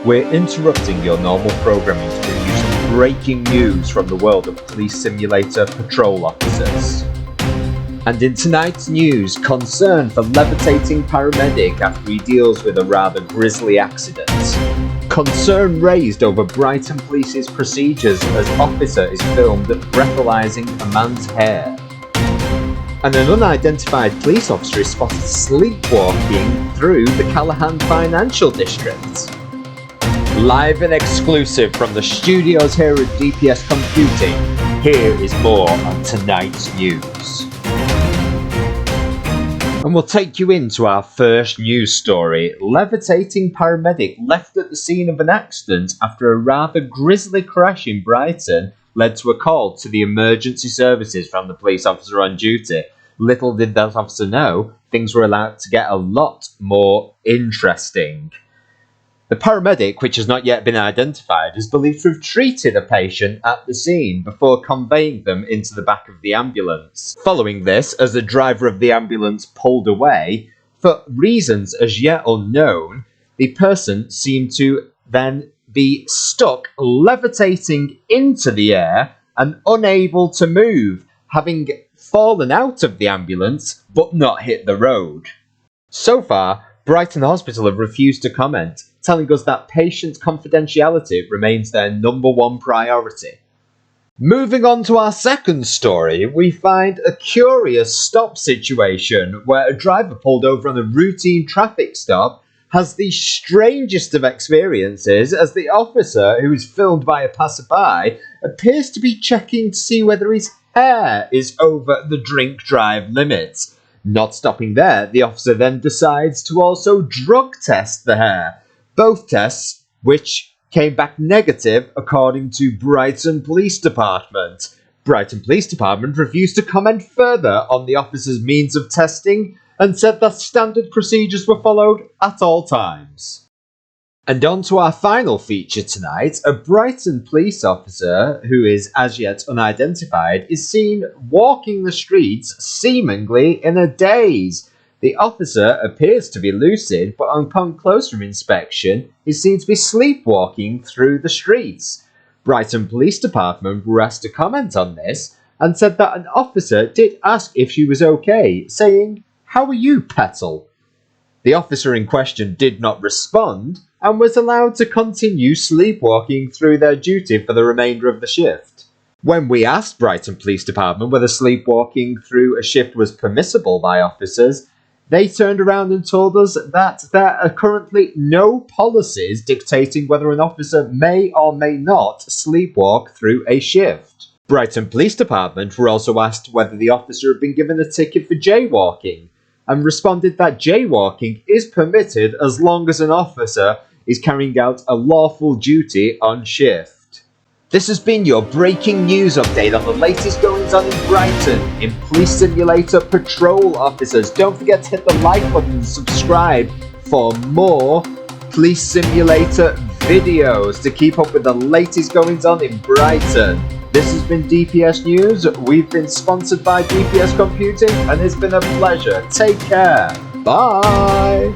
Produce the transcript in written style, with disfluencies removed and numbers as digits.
we're interrupting your normal programming to bring you some breaking news from the world of police simulator patrol officers. And in tonight's news, concern for levitating paramedic after he deals with a rather grisly accident. Concern raised over Brighton Police's procedures as officer is filmed breathalyzing a man's hair. And an unidentified police officer is spotted sleepwalking through the Callahan Financial District. Live and exclusive from the studios here at DPS Computing, here is more on tonight's news. And we'll take you into our first news story. Levitating paramedic left at the scene of an accident after a rather grisly crash in Brighton led to a call to the emergency services from the police officer on duty. Little did that officer know, things were allowed to get a lot more interesting. The paramedic, which has not yet been identified, is believed to have treated a patient at the scene before conveying them into the back of the ambulance. Following this, as the driver of the ambulance pulled away, for reasons as yet unknown, the person seemed to then be stuck levitating into the air and unable to move, having fallen out of the ambulance but not hit the road. So far, Brighton Hospital have refused to comment, telling us that patient confidentiality remains their number one priority. Moving on to our second story, we find a curious stop situation where a driver pulled over on a routine traffic stop has the strangest of experiences as the officer, who is filmed by a passerby, appears to be checking to see whether his hair is over the drink drive limit. Not stopping there, the officer then decides to also drug test the hair. Both tests, which came back negative according to Brighton Police Department. Brighton Police Department refused to comment further on the officer's means of testing and said that standard procedures were followed at all times. And on to our final feature tonight, a Brighton police officer, who is as yet unidentified, is seen walking the streets seemingly in a daze. The officer appears to be lucid, but upon closer inspection, is seen to be sleepwalking through the streets. Brighton Police Department were asked to comment on this and said that an officer did ask if she was okay, saying, "How are you, Petal?" The officer in question did not respond and was allowed to continue sleepwalking through their duty for the remainder of the shift. When we asked Brighton Police Department whether sleepwalking through a shift was permissible by officers, they turned around and told us that there are currently no policies dictating whether an officer may or may not sleepwalk through a shift. Brighton Police Department were also asked whether the officer had been given a ticket for jaywalking, and responded that jaywalking is permitted as long as an officer is carrying out a lawful duty on shift. This has been your breaking news update on the latest goings on in Brighton in Police Simulator Patrol Officers. Don't forget to hit the like button and subscribe for more Police Simulator videos to keep up with the latest goings on in Brighton. This has been DPS News. We've been sponsored by DPS Computing and it's been a pleasure. Take care. Bye.